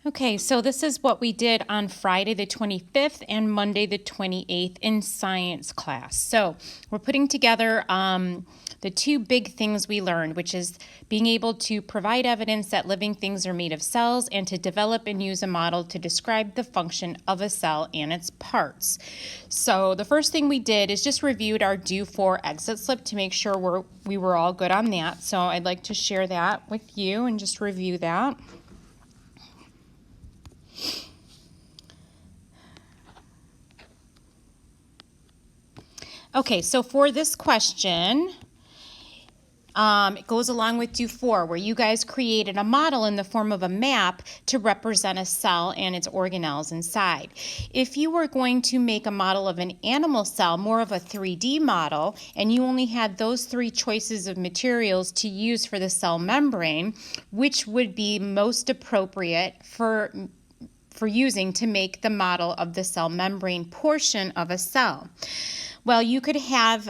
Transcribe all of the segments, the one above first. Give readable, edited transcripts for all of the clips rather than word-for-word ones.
Okay, so this is what we did on Friday the 25th and Monday the 28th in science class. So we're putting together the two big things we learned, which is being able to provide evidence that living things are made of cells and to develop and use a model to describe the function of a cell and its parts. So the first thing we did is just reviewed our due for exit slip to make sure we were all good on that. So I'd like to share that with you and just review that. Okay, so for this question, it goes along with due for, where you guys created a model in the form of a map to represent a cell and its organelles inside. If you were going to make a model of an animal cell, more of a 3D model, and you only had those three choices of materials to use for the cell membrane, which would be most appropriate for using to make the model of the cell membrane portion of a cell? Well, you could have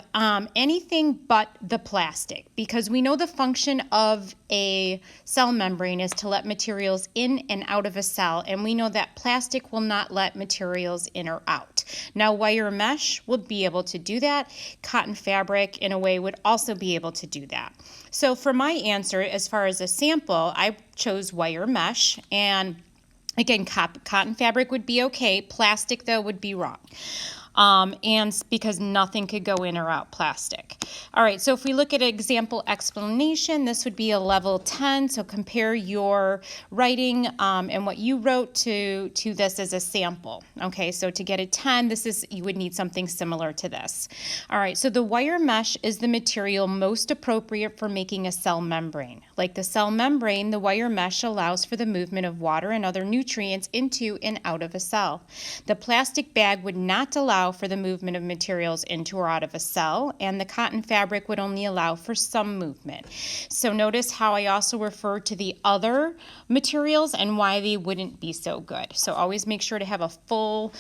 anything but the plastic, because we know the function of a cell membrane is to let materials in and out of a cell, and we know that plastic will not let materials in or out. Now, wire mesh would be able to do that. Cotton fabric, in a way, would also be able to do that. So for my answer, as far as a sample, I chose wire mesh, and again, cotton fabric would be okay. Plastic, though, would be wrong. And because nothing could go in or out plastic. All right, so if we look at an example explanation, this would be a level 10. So compare your writing and what you wrote to this as a sample. Okay, so to get a 10, you would need something similar to this. All right, so the wire mesh is the material most appropriate for making a cell membrane. Like the cell membrane, the wire mesh allows for the movement of water and other nutrients into and out of a cell. The plastic bag would not allow for the movement of materials into or out of a cell, and the cotton fabric would only allow for some movement. So notice how I also refer to the other materials and why they wouldn't be so good. So always make sure to have a full,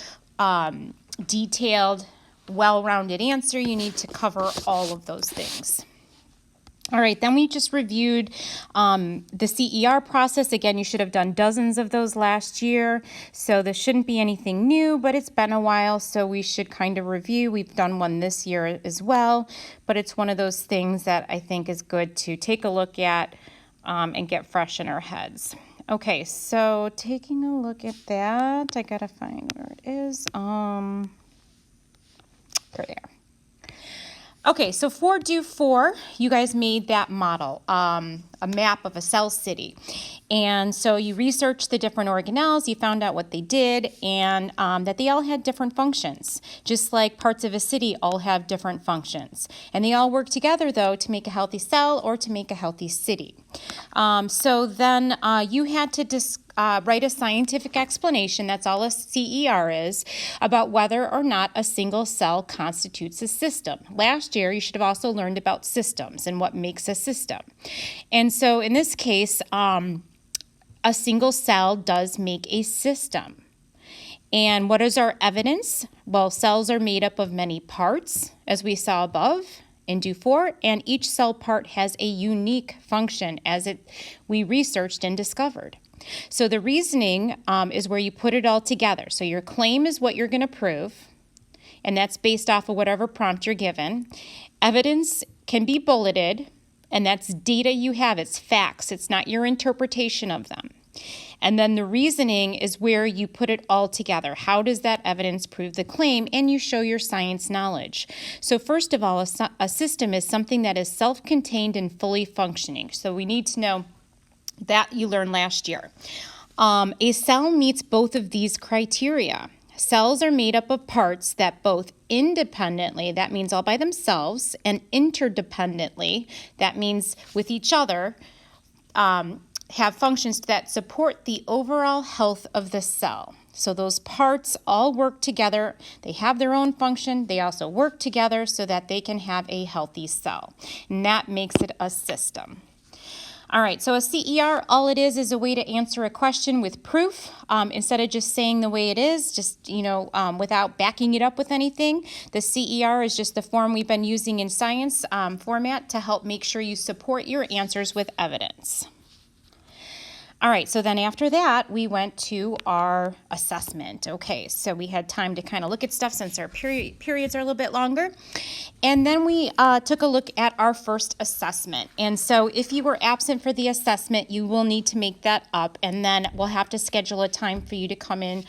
detailed, well-rounded answer. You need to cover all of those things. All right, then we just reviewed the CER process. Again, you should have done dozens of those last year, so this shouldn't be anything new, but it's been a while, so we should kind of review. We've done one this year as well, but it's one of those things that I think is good to take a look at and get fresh in our heads. Okay, so taking a look at that, I gotta find where it is. Right there. Okay, so for due for, you guys made that model, a map of a cell city. And so you researched the different organelles, you found out what they did, and that they all had different functions, just like parts of a city all have different functions. And they all work together, though, to make a healthy cell or to make a healthy city. So then you had to write a scientific explanation, that's all a CER is, about whether or not a single cell constitutes a system. Last year, you should have also learned about systems and what makes a system. And so in this case, a single cell does make a system. And what is our evidence? Well, cells are made up of many parts, as we saw above in due for, and each cell part has a unique function as we researched and discovered. So the reasoning is where you put it all together. So your claim is what you're going to prove, and that's based off of whatever prompt you're given. Evidence can be bulleted, and that's data you have. It's facts. It's not your interpretation of them. And then the reasoning is where you put it all together. How does that evidence prove the claim? And you show your science knowledge. So first of all, a system is something that is self-contained and fully functioning. So we need to know that you learned last year. A cell meets both of these criteria. Cells are made up of parts that both independently, that means all by themselves, and interdependently, that means with each other, have functions that support the overall health of the cell. So those parts all work together. They have their own function. They also work together so that they can have a healthy cell. And that makes it a system. All right, so a CER, all it is a way to answer a question with proof instead of just saying the way it is, just, without backing it up with anything. The CER is just the form we've been using in science format to help make sure you support your answers with evidence. All right, so then after that, we went to our assessment. Okay, so we had time to kind of look at stuff since our periods are a little bit longer. And then we took a look at our first assessment. And so if you were absent for the assessment, you will need to make that up. And then we'll have to schedule a time for you to come in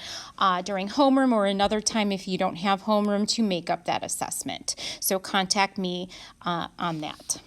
during homeroom or another time if you don't have homeroom to make up that assessment. So contact me on that.